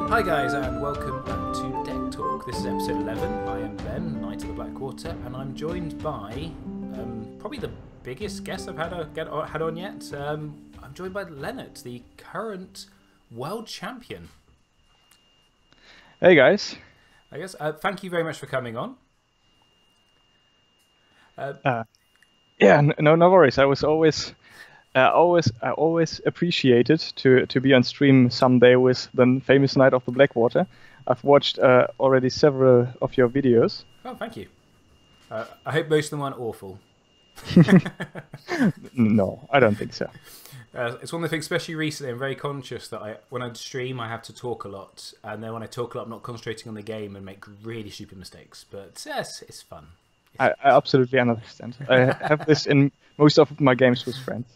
Hi guys, and welcome back to Deck Talk. This is episode 11. I am Ben, Knight of the Blackwater, and I'm joined by probably the biggest guest I've had on yet. I'm joined by Lennart, the current world champion. Hey guys. I guess thank you very much for coming on. Yeah, no worries. I always appreciated to be on stream someday with the famous Knight of the Blackwater. I've watched already several of your videos. Oh, thank you. I hope most of them aren't awful. No, I don't think so. It's one of the things, especially recently, I'm very conscious that when I stream, I have to talk a lot. And then when I talk a lot, I'm not concentrating on the game and make really stupid mistakes. But yes, it's fun. I absolutely understand. I have this in most of my games with friends.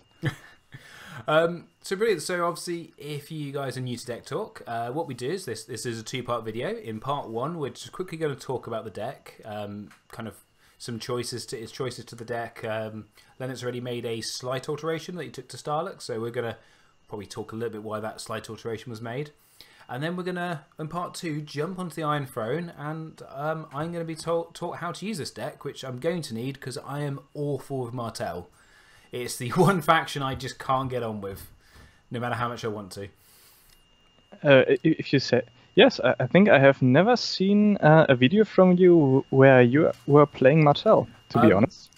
So brilliant. So obviously, if you guys are new to Deck Talk, what we do is this is a two-part video. In part one, we're just quickly going to talk about the deck, kind of some choices to the deck. Lennart's already made a slight alteration that he took to Starlock, so we're going to probably talk a little bit why that slight alteration was made. And then we're going to, in part two, jump onto the Iron Throne, and I'm going to be taught how to use this deck, which I'm going to need because I am awful with Martel. It's the one faction I just can't get on with, no matter how much I want to. If you say yes, I think I have never seen a video from you where you were playing Martel, to be honest.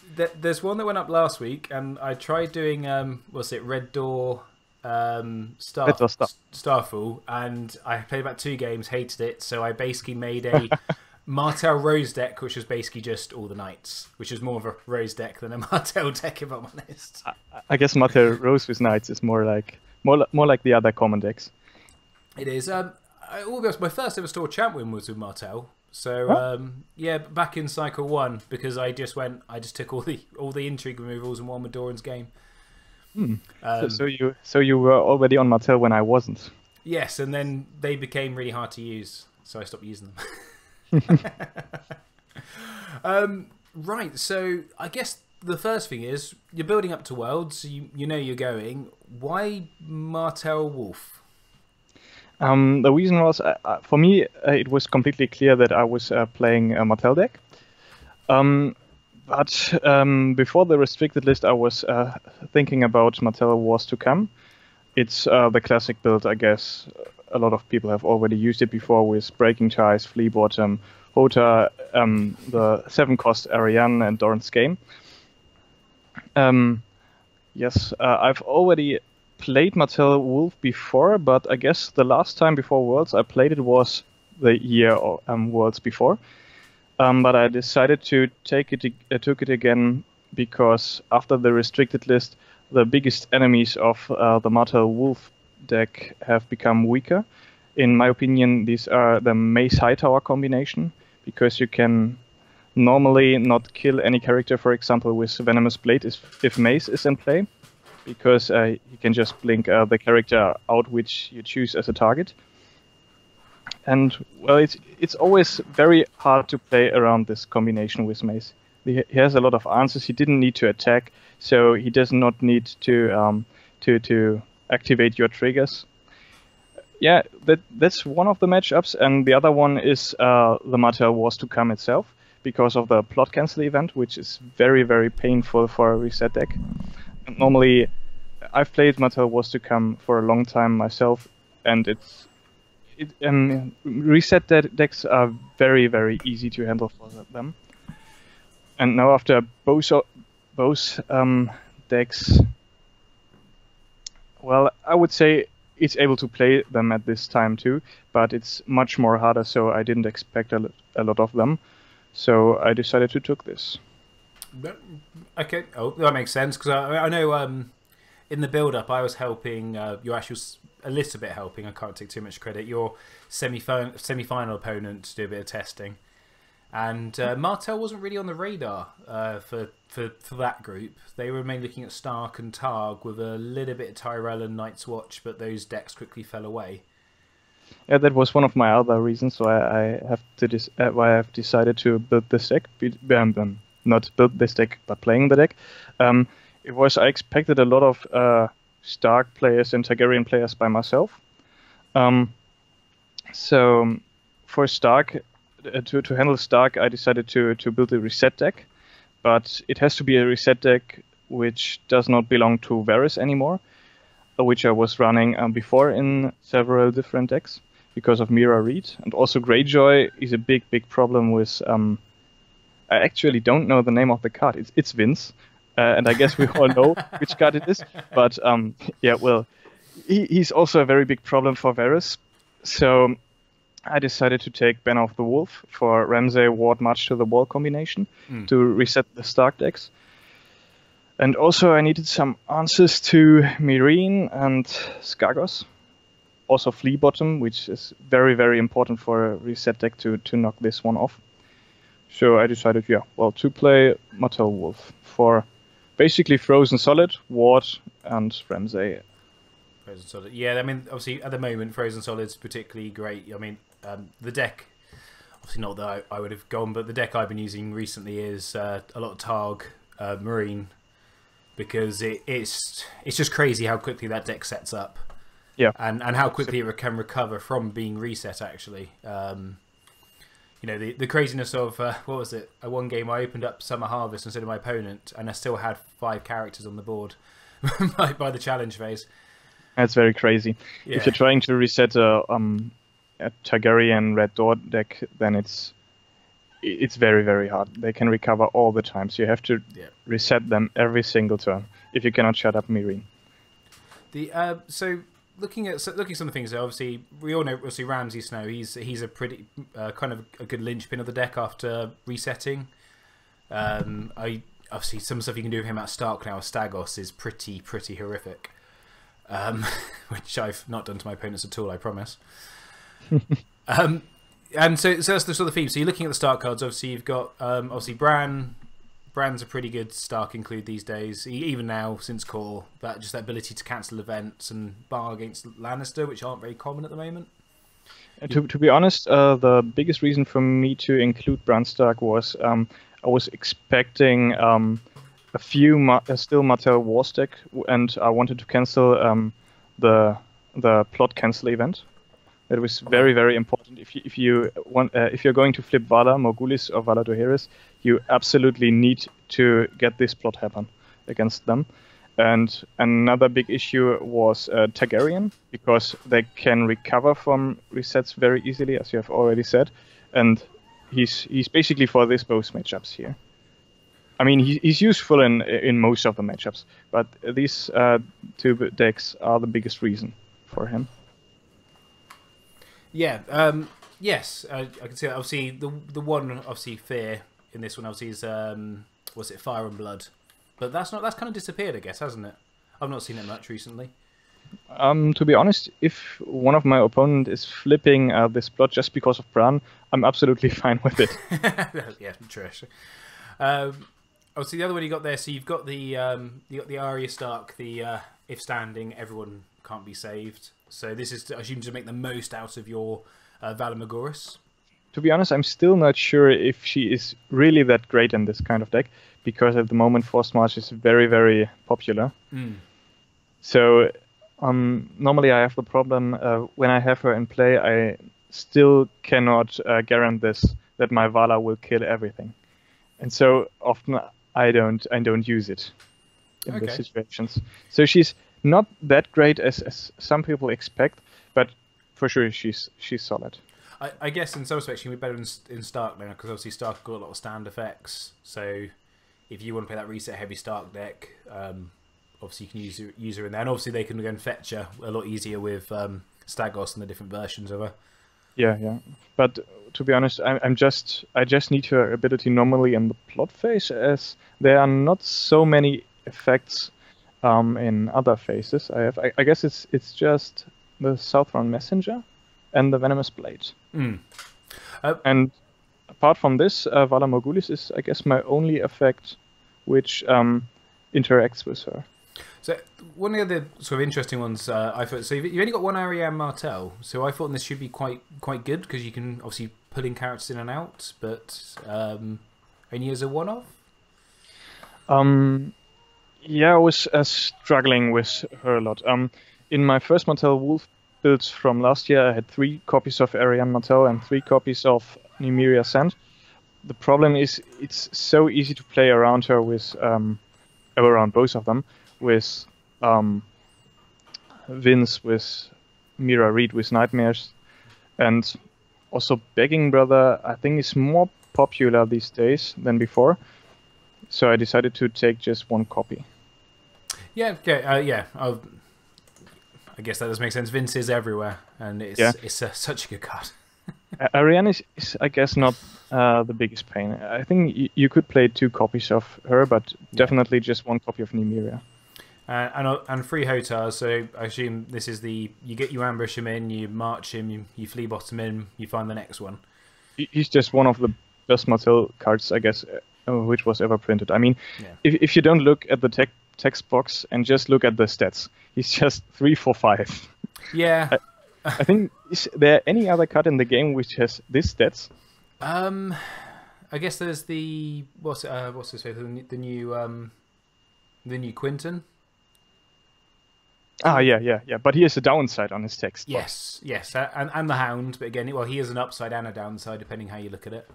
There's one that went up last week, and I tried doing, Red Door... Starfall, and I played about 2 games, hated it, so I basically made a Martel Rose deck, which was basically just all the knights, which is more of a Rose deck than a Martel deck, if I'm honest. I guess Martel Rose with knights is more like the other common decks. It is. My first ever store champ win was with Martel. So yeah, back in cycle 1, because I just took all the intrigue removals and won with Doran's game. So you were already on Martel when I wasn't. Yes, and then they became really hard to use, so I stopped using them. Right, so I guess the first thing is you're building up to Worlds. You know you're going. Why Martel Wolf? The reason was for me it was completely clear that I was playing a Martel deck. But before the restricted list, I was thinking about Martel Wars to Come. It's the classic build, I guess. A lot of people have already used it before with Breaking Ties, Flea Bottom, Hota, the 7-cost Ariane, and Doran's Game. Yes, I've already played Martel Wolf before, but I guess the last time before Worlds I played it was the year Worlds before. But I decided to took it again because after the restricted list, the biggest enemies of the Martel Wolf deck have become weaker. In my opinion, these are the Mace Hightower combination, because you can normally not kill any character, for example, with Venomous Blade if Mace is in play, because you can just blink the character out which you choose as a target. And well, it's always very hard to play around this combination with Mace. He has a lot of answers. He didn't need to attack, so he does not need to activate your triggers. Yeah, that's one of the matchups, and the other one is the Martel Wars to Come itself, because of the plot cancel event, which is very, very painful for a reset deck. And normally, I've played Martel Wars to Come for a long time myself, and reset decks are very, very easy to handle for them. And now after both decks, well, I would say it's able to play them at this time too, but it's much more harder, so I didn't expect a lot of them. So I decided to take this. Okay, that makes sense, because I know in the build-up I was helping, you actually was a little bit helping, I can't take too much credit, your semi-final opponent to do a bit of testing. And Martel wasn't really on the radar for that group. They were mainly looking at Stark and Targ with a little bit of Tyrell and Night's Watch, but those decks quickly fell away. Yeah, that was one of my other reasons why why I've decided to build this deck. Not build this deck, but playing the deck. It was I expected a lot of Stark players and Targaryen players by myself. So for Stark, to handle Stark, I decided to build a reset deck, but it has to be a reset deck which does not belong to Varys anymore, which I was running before in several different decks because of Mira Reed. And also Greyjoy is a big problem with... I actually don't know the name of the card. It's Vince, and I guess we all know which card it is. But yeah, well, he's also a very big problem for Varys. So I decided to take Banner of the Wolf for Ramsay, Ward, March to the Wall combination to reset the Stark decks. And also I needed some answers to Meereen and Skagos. Also Flea Bottom, which is very important for a reset deck to knock this one off. So I decided, to play Martel Wolf for basically Frozen Solid, Ward, and Ramsay. Frozen Solid. Yeah, I mean, obviously, at the moment, Frozen Solid's particularly great. I mean, the deck, obviously not that I would have gone, but the deck I've been using recently is a lot of Targ, Marine, because it's just crazy how quickly that deck sets up. Yeah. And how quickly it can recover from being reset, actually. You know, the craziness of, what was it? One game I opened up Summer Harvest instead of my opponent, and I still had 5 characters on the board by the challenge phase. That's very crazy. Yeah. If you're trying to reset a Targaryen Red Door deck, then it's very hard. They can recover all the time, so you have to reset them every single turn if you cannot shut up Meereen. So looking at some of the things, so obviously we all know Ramsay Snow. He's a pretty kind of a good linchpin of the deck after resetting. Obviously some stuff you can do with him at Stark now, Stagos, is pretty horrific, which I've not done to my opponents at all, I promise. And so that's the sort of theme. So you're looking at the Stark cards. Obviously you've got obviously Bran's a pretty good Stark include these days, even now since Core. That ability to cancel events and bar against Lannister, which aren't very common at the moment. To be honest, the biggest reason for me to include Bran Stark was I was expecting a few still Martel War stack, and I wanted to cancel the plot cancel event. That was very important. If you're going to flip Valar Morghulis or Valar Dohaeris, you absolutely need to get this plot happen against them. And another big issue was Targaryen, because they can recover from resets very easily, as you have already said. And he's basically for this both matchups here. I mean, he's useful in most of the matchups, but these 2 decks are the biggest reason for him. Yeah. Yes, I can see that. Obviously, the one fear in this one obviously is was it Fire and Blood, but that's kind of disappeared, I guess, hasn't it? I've not seen it much recently. To be honest, if one of my opponent is flipping this plot just because of Bran, I'm absolutely fine with it. Yeah, true. Obviously, the other one you got there. So you've got the Arya Stark, the if standing, everyone can't be saved. So this is, I assume, to make the most out of your Valar Morghulis. To be honest, I'm still not sure if she is really that great in this kind of deck, because at the moment Forced March is very popular. So normally I have the problem when I have her in play, I still cannot guarantee that my Valar will kill everything, and so often I don't use it in these situations. So she's not that great as some people expect, but for sure she's solid. I guess in some respects she can be better in Stark now, because obviously Stark got a lot of stand effects. So if you want to play that reset heavy Stark deck, obviously you can use her in there, and obviously they can go and fetch her a lot easier with Stagos and the different versions of her. Yeah. But to be honest, I just need her ability normally in the plot phase, as there are not so many effects in other phases. I guess it's just the Southron Messenger and the Venomous Blade. And apart from this, Valar Morghulis is, I guess, my only effect which interacts with her. So one of the other sort of interesting ones I thought. So you've only got one Ariane Martel. So I thought this should be quite good, because you can obviously pull in characters in and out, but only as a one-off. Yeah, I was struggling with her a lot. In my first Martel Wolf builds from last year, I had 3 copies of Ariane Martel and 3 copies of Nymeria Sand. The problem is it's so easy to play around her with around both of them with Vince, with Mira Reed, with Nightmares, and also Begging Brother. I think is more popular these days than before, so I decided to take just 1 copy. Yeah, okay, yeah. I guess that does make sense. Vince is everywhere, and it's such a good card. Ariane is, I guess, not the biggest pain. I think you could play 2 copies of her, but definitely just 1 copy of Nymeria. And 3 Hotars, so I assume this is you ambush him in, you march him, you flea bottom in, you find the next one. He's just one of the best Martel cards, I guess, which was ever printed. I mean, if you don't look at the text box and just look at the stats, he's just 3 for 5. Yeah. I think, is there any other card in the game which has these stats? I guess there's the what's his face, the new Quinton. Ah, yeah. But he has a downside on his text. Yes, and the Hound. But again, well, he has an upside and a downside depending how you look at it.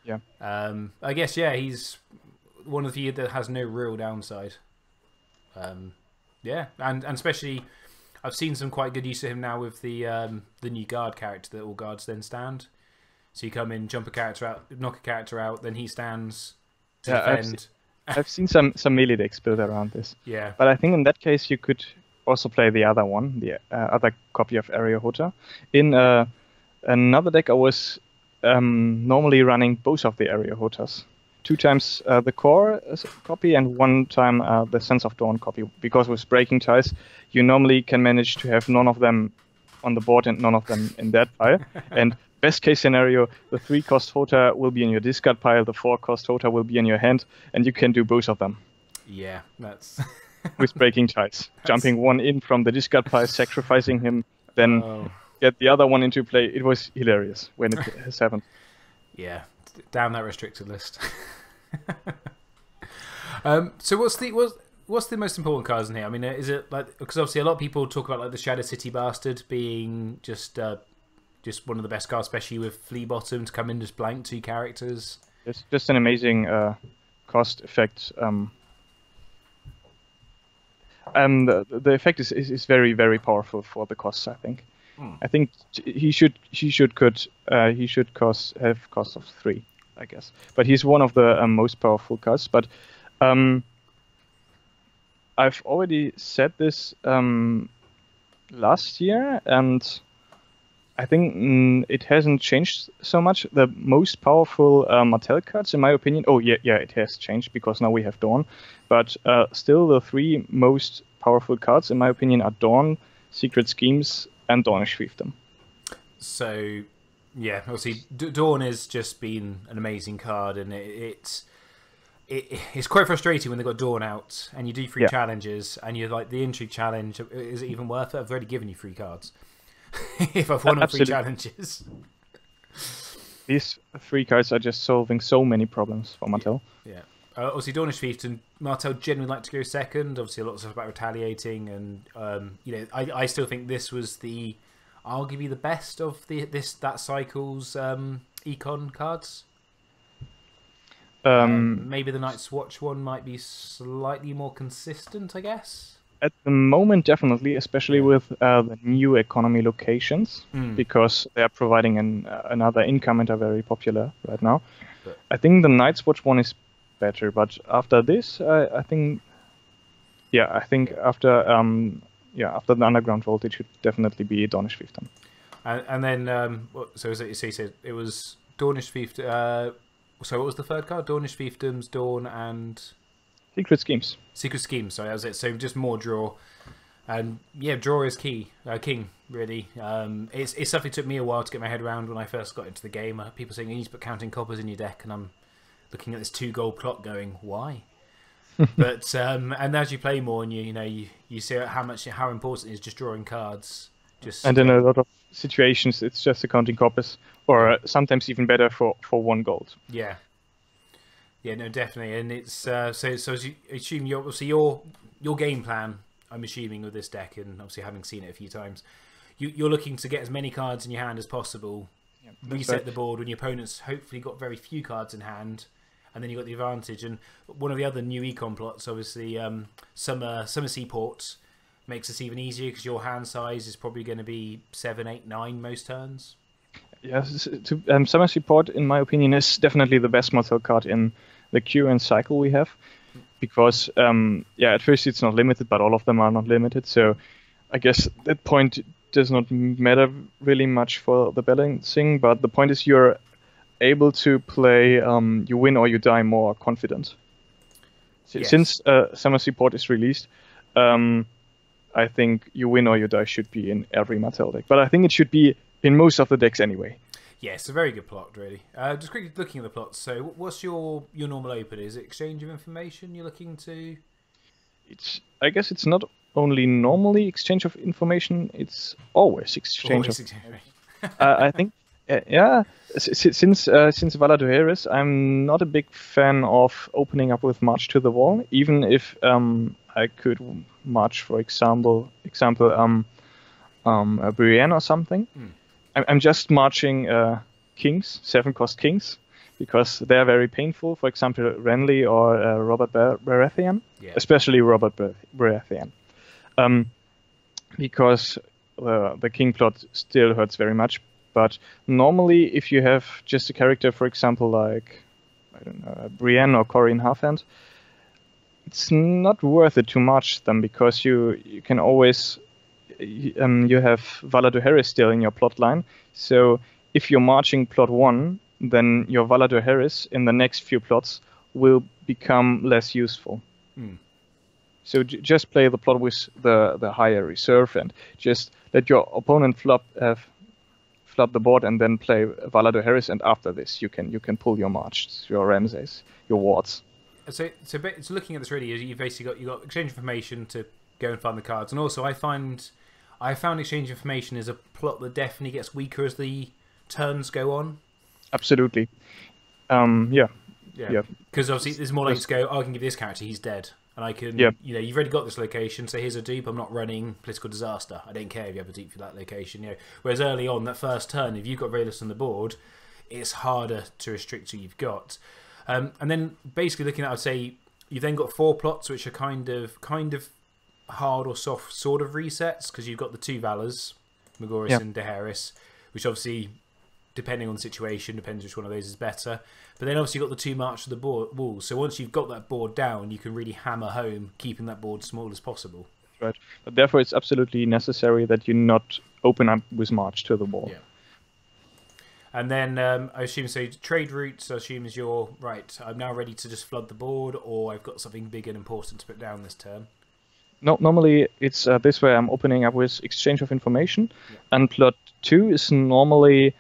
Yeah. I guess he's one of the few that has no real downside. Yeah, and especially I've seen some quite good use of him now with the new guard character that all guards then stand. So you come in, jump a character out, knock a character out, then he stands to defend. I've seen some melee decks built around this. Yeah. But I think in that case you could also play the other one, the other copy of Area Hota. In another deck I was normally running both of the Area Hotas. 2 times the core copy and 1 time the Sense of Dawn copy. Because with Breaking Ties, you normally can manage to have none of them on the board and none of them in that pile. And best case scenario, the 3-cost Hota will be in your discard pile, the 4-cost Hota will be in your hand, and you can do both of them. Yeah, that's... with Breaking Ties. Jumping 1 in from the discard pile, sacrificing him, then get the other one into play. It was hilarious when it has happened. Yeah, down that restricted list. So what's the most important cards in here? I mean, is it like, because obviously a lot of people talk about like the Shadow City Bastard being just one of the best cards, especially with Flea Bottom to come in just blank 2 characters. It's just an amazing cost effect. And the effect is very, very powerful for the costs, I think. I think he should have costs of 3, I guess. But he's one of the most powerful cards. But I've already said this last year, and I think it hasn't changed so much. The most powerful Martel cards, in my opinion, it has changed because now we have Dawn. But still, the 3 most powerful cards, in my opinion, are Dawn, Secret Schemes, and Dawnish Fiefdom. So, yeah, obviously, Dawn has just been an amazing card, and it's quite frustrating when they've got Dawn out, and you do 3 challenges, and you're like, the Intrigue challenge, is it even worth it? I've already given you 3 cards. If I've won all 3 challenges. These 3 cards are just solving so many problems for Martel. Yeah. Obviously, Dawnish Fiefdom, Martel generally like to go second. Obviously, a lot of stuff about retaliating, and I still think this was arguably the best of that cycle's econ cards. Maybe the Night's Watch one might be slightly more consistent, I guess. At the moment, definitely, especially with the new economy locations, because they are providing another income and are very popular right now. I think the Night's Watch one is better, but after this, I think after the Underground Vault, it should definitely be Dawnish Fiefdom. And then, so you said it was Dawnish Fiefdom. So what was the third card? Dawnish Fiefdom's Dawn and Secret Schemes. Secret Schemes. Sorry, that was it. So just more draw, and yeah, draw is king. Really. It's something that took me a while to get my head around when I first got into the game. People saying you need to put counting coppers in your deck, and I'm looking at this 2 gold clock going, why? But and as you play more and you see how important it is just drawing cards. And in a lot of situations it's just accounting coppers, or sometimes even better for 1 gold. Yeah, no, definitely. And it's so as you assume your game plan, I'm assuming, with this deck, and obviously having seen it a few times, you're looking to get as many cards in your hand as possible, reset the board when your opponent's hopefully got very few cards in hand, and then you've got the advantage. And one of the other new econ plots, obviously, Summer Seaports makes this even easier because your hand size is probably going to be 7, 8, 9 most turns. Yes, Summer Seaport, in my opinion, is definitely the best Martel card in the queue and cycle we have, because at first it's not limited, but all of them are not limited. So I guess that point does not matter really much for the balancing. But the point is you're able to play you win or you die more confident. Yes. Since Summer Seaport is released, I think you win or you die should be in every Martel deck. But I think it should be in most of the decks anyway. Yeah, it's a very good plot, really. Just quickly looking at the plots. So, what's your normal opener? Is it exchange of information you're looking to? I guess it's not only normally exchange of information. It's always exchange of. I think, Since Vala de Heres, I'm not a big fan of opening up with March to the Wall, even if I could march, for example, a Brienne or something. I'm just marching kings, 7-cost kings, because they're very painful. For example, Renly or Robert Baratheon, especially Robert Baratheon, because the king plot still hurts very much. But normally, if you have just a character, for example, like, I don't know, Brienne or Corinne Halfhand, it's not worth it to march them, because you can always you have Vala de Heres still in your plot line. So if you're marching plot 1, then your Vala de Heres in the next few plots will become less useful. So just play the plot with the higher reserve, and just let your opponent flood the board, and then play Vala de Heres, and after this you can pull your march, your Ramsays, your wards. So looking at this, really, you've basically got exchange information to go and find the cards, and also I found exchange information is a plot that definitely gets weaker as the turns go on. Absolutely. Yeah. Because obviously there's more lanes to go. I can give this character, he's dead, and I can. You've already got this location, so here's a dupe. I'm not running political disaster. I don't care if you have a dupe for that location. Whereas early on, that first turn, if you've got very little on the board, it's harder to restrict who you've got. And then basically looking at, I'd say you've then got 4 plots which are kind of hard or soft sort of resets, because you've got the 2 Valas, Magoris and Daenerys, which obviously, depending on the situation, depends which one of those is better. But then obviously you've got the 2 March to the Wall. So once you've got that board down, you can really hammer home, keeping that board small as possible. Right. But therefore it's absolutely necessary that you not open up with March to the Wall. Yeah. And then I assume, so trade routes, I assume, is your, right, I'm now ready to just flood the board, or I've got something big and important to put down this turn. No, normally it's this way. I'm opening up with exchange of information, and plot 2 is normally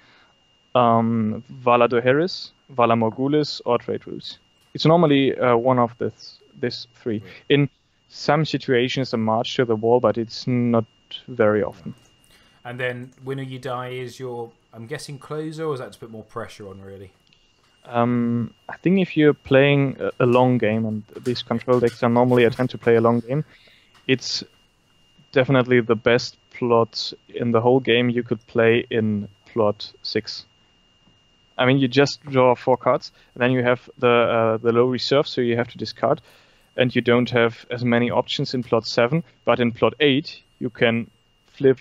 Vala de Heres, Vala Morghulis, or trade routes. It's normally one of this 3. Right. In some situations, a march to the wall, but it's not very often. And then winner you die is your, I'm guessing, closer, or is that to put more pressure on, really? I think if you're playing a long game, and these control decks are normally attempt to play a long game, it's definitely the best plot in the whole game you could play in plot 6. I mean, you just draw 4 cards, and then you have the low reserve, so you have to discard, and you don't have as many options in plot 7, but in plot 8 you can flip,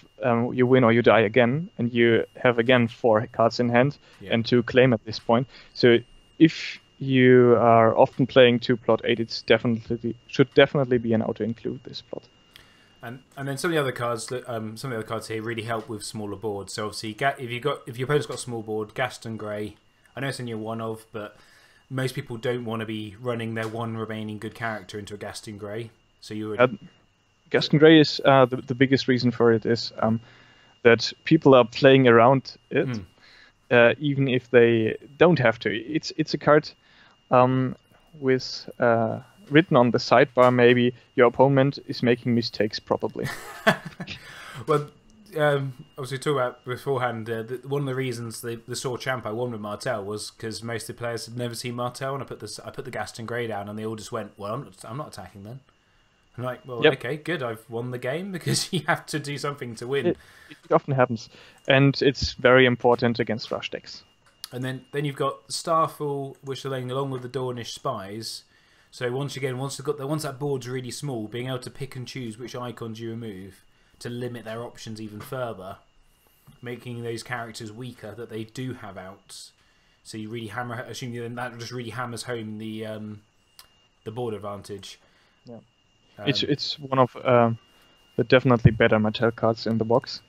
you win or you die again, and you have again 4 cards in hand and 2 claim at this point. So if you are often playing to plot 8, it's should definitely be an auto include this plot. And then some of the other cards that here really help with smaller boards. So obviously, if your opponent's got a small board, Gaston Grey, I know it's in your one of, but most people don't want to be running their one remaining good character into a Gaston Grey. So you would. Gaston Grey is the biggest reason for it is that people are playing around it, even if they don't have to. It's a card with written on the sidebar, maybe your opponent is making mistakes, probably. Well, obviously, talk about beforehand. One of the reasons the Sword Champ I won with Martel was because most of the players had never seen Martel, and I put the Gaston Grey down, and they all just went, "Well, I'm not attacking then." I'm like, well, Yep. okay, good. I've won the game because you have to do something to win. It often happens, and it's very important against rush decks. And then you've got Starfall, which are laying along with the Dornish spies. So once that board's really small, being able to pick and choose which icons you remove to limit their options even further, making those characters weaker that they do have outs. So you really assuming that just really hammers home the board advantage. Yeah, it's one of the definitely better Martel cards in the box.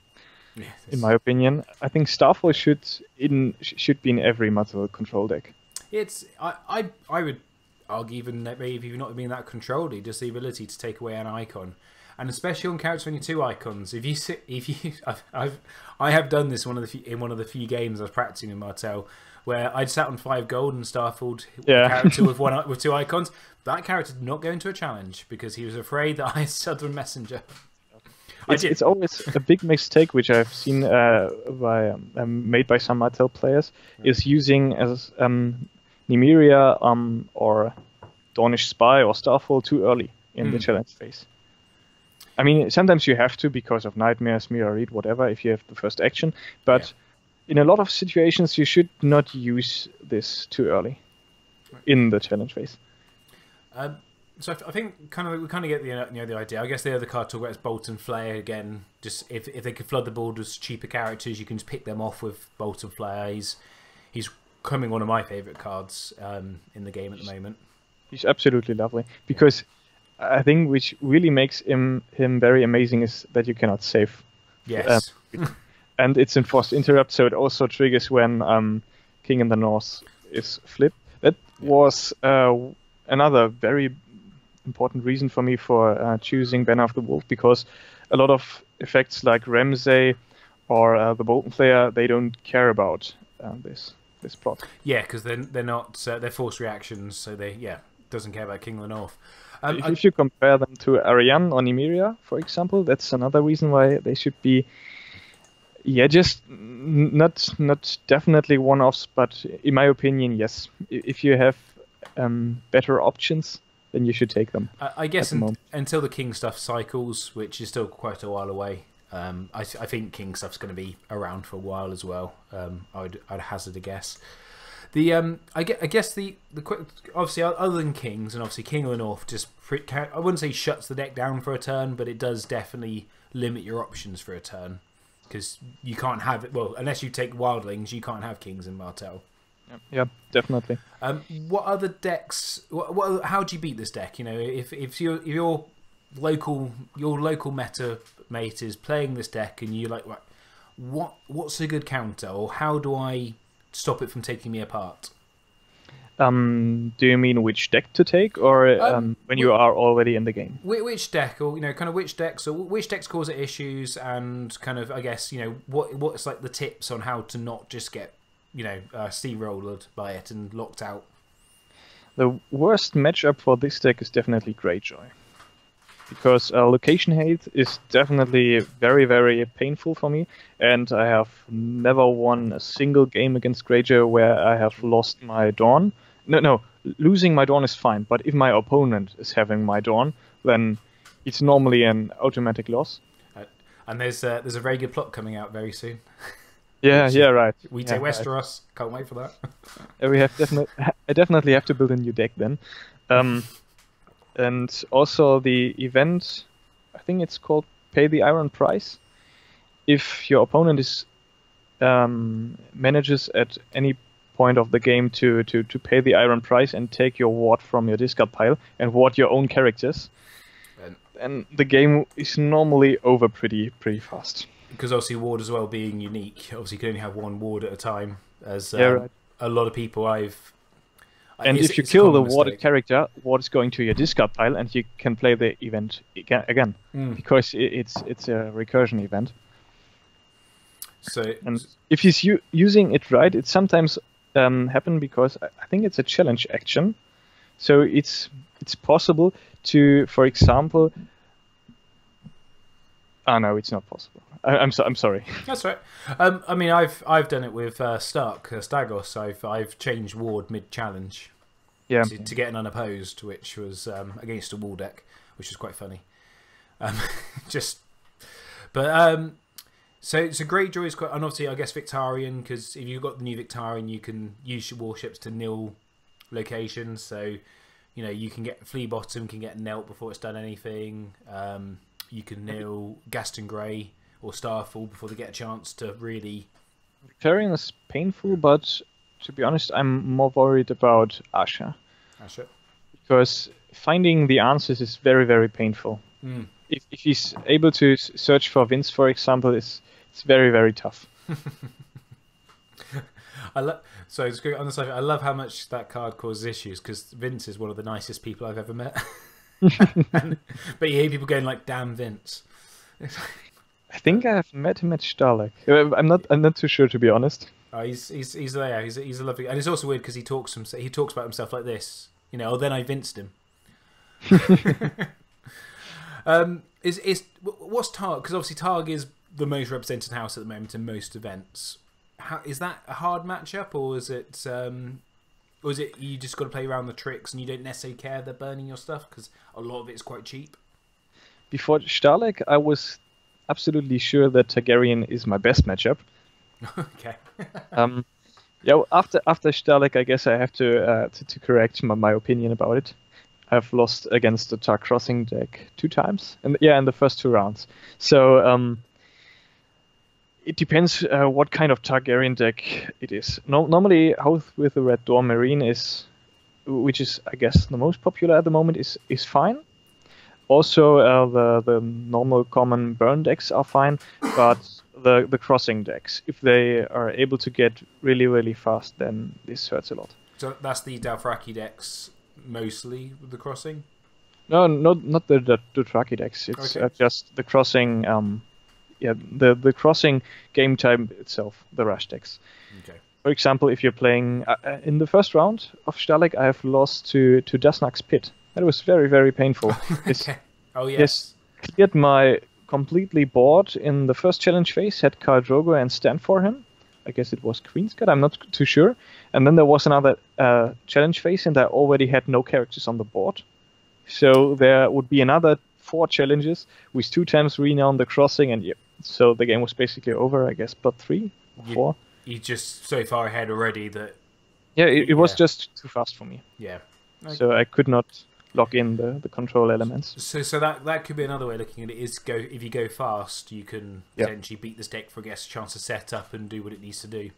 Yeah, in my opinion, I think Starfall should be in every Martel control deck. I would argue even maybe not being that controlled, just the ability to take away an icon, and especially on characters when you 2 icons. I have done this in one of the few games I was practicing in Martel, where I'd sat on 5 gold and Starfalled a character with 2 icons. That character did not go into a challenge because he was afraid that I had Southern Messenger. It's always a big mistake which I've seen made by some Martel players, is using as Nymeria or Dornish Spy or Starfall too early in the challenge phase. I mean, sometimes you have to because of Nightmares, Mirror Read, whatever, if you have the first action, but in a lot of situations you should not use this too early in the challenge phase. So I think we kind of get the idea. I guess the other card to talk about is Bolt and Flare again. Just if they could flood the board with cheaper characters, you can just pick them off with Bolt and Flare. He's becoming one of my favourite cards in the game at the moment. He's absolutely lovely because I think which really makes him very amazing is that you cannot save. Yes. And it's enforced interrupt, so it also triggers when King in the North is flipped. That was another very important reason for me for choosing Banner of the Wolf, because a lot of effects like Ramsay or the Bolton Player, they don't care about this plot. Yeah, because they're not they're forced reactions, so doesn't care about King of the North. If you compare them to Ariane or Nymeria, for example, that's another reason why they should be just not definitely one-offs, but in my opinion, yes. If you have better options, then you should take them. I guess until the King stuff cycles, which is still quite a while away. I think King stuff's going to be around for a while as well. I'd hazard a guess. I guess the obviously other than Kings and obviously King of the North I wouldn't say shuts the deck down for a turn, but it does definitely limit your options for a turn, because you can't have it. Well, unless you take Wildlings, you can't have Kings in Martel. Yeah, definitely. What other decks? How do you beat this deck? You know, if your local meta mate is playing this deck and you're like, what's a good counter, or how do I stop it from taking me apart? Do you mean which deck to take, or when you are already in the game? Which deck, or kind of which decks cause it issues, and kind of I guess what's like the tips on how to not just get steamrolled by it and locked out. The worst matchup for this deck is definitely Greyjoy, because location hate is definitely very, very painful for me, and I have never won a single game against Greyjoy where I have lost my Dawn. No, losing my Dawn is fine, but if my opponent is having my Dawn, then it's normally an automatic loss. And there's a very good plot coming out very soon. Yeah, right. We take Westeros. Can't wait for that. I definitely have to build a new deck then. And also the event, I think it's called Pay the Iron Price. If your opponent is manages at any point of the game to pay the Iron Price and take your ward from your discard pile and ward your own characters, and the game is normally over pretty fast. Because obviously ward as well being unique, obviously you can only have one ward at a time, as right. A lot of people And if you kill the warded character, ward is going to your discard pile, and you can play the event again because it's a recursion event. So, and if he's using it right, it sometimes happen because I think it's a challenge action. So it's possible to, for example. Oh no, it's not possible. I'm sorry. That's right. I mean, I've done it with Stagos. I've changed ward mid challenge. Yeah. To get an unopposed, which was against a wall deck, which is quite funny. Just, but so Greyjoy is quite, and obviously I guess Victarion, because if you've got the new Victarion, you can use your warships to nil locations. So you know you can get Flea Bottom can get knelt before it's done anything. You can nil Gaston Grey or Starfall before they get a chance to really. Victarion is painful, but to be honest, I'm more worried about Asha. Asha. Because finding the answers is very, very painful. Mm. If he's able to search for Vince, for example, it's very, very tough. So it's good on the side. I love how much that card causes issues because Vince is one of the nicest people I've ever met. But you hear people going like, "Damn Vince." I think I have met him at Starlek. I'm not too sure, to be honest. Oh, he's there. He's a lovely, and it's also weird because he talks about himself like this. You know, then I Vinced him. What's Targ? Because obviously Targ is the most represented house at the moment in most events. Is that a hard matchup, or is it you just got to play around the tricks and you don't necessarily care they're burning your stuff because a lot of it's quite cheap? Before Starlek, I was absolutely sure that Targaryen is my best matchup. Okay. Yeah. After Starlek, I guess I have to correct my opinion about it. I've lost against the Tar Crossing deck 2 times, and in the first 2 rounds. So it depends what kind of Targaryen deck it is. Normally, House with the Red Door Marine is, which is I guess the most popular at the moment, is fine. Also, the normal common burn decks are fine, but the crossing decks, if they are able to get really, really fast, then this hurts a lot. So that's the Dothraki decks mostly with the crossing? No, not the Dothraki decks. It's okay. Just the crossing. The crossing game time itself, the rush decks. Okay. For example, if you're playing in the first round of Starlek, I have lost to Daznak's Pit. That was very, very painful. Okay. Oh yes. Yes, cleared my completely board in the first challenge phase. Had Khal Drogo and stand for him. I guess it was Queen's Guard. I'm not too sure. And then there was another challenge phase, and I already had no characters on the board. So there would be another 4 challenges with 2 times renown the crossing, and so the game was basically over. I guess, but 3 or 4. You're just so far ahead already that. Yeah, it was just too fast for me. Yeah. Okay. So I could not lock in the control elements. So that could be another way of looking at it. Is if you go fast, you can potentially beat this deck for a chance to set up and do what it needs to do.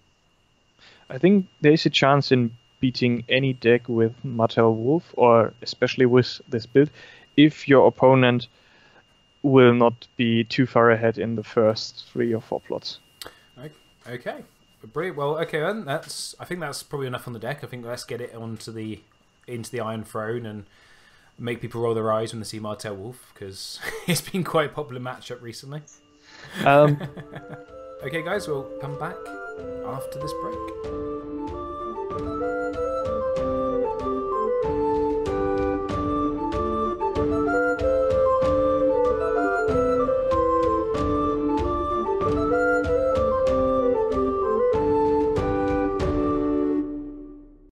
I think there is a chance in beating any deck with Martel Wolf, or especially with this build, if your opponent will not be too far ahead in the first 3 or 4 plots. Okay, brilliant. Well, okay then. I think that's probably enough on the deck. I think let's get it into the Iron Throne and make people roll their eyes when they see Martel Wolf, because it's been quite a popular matchup recently. Okay, guys, we'll come back after this break.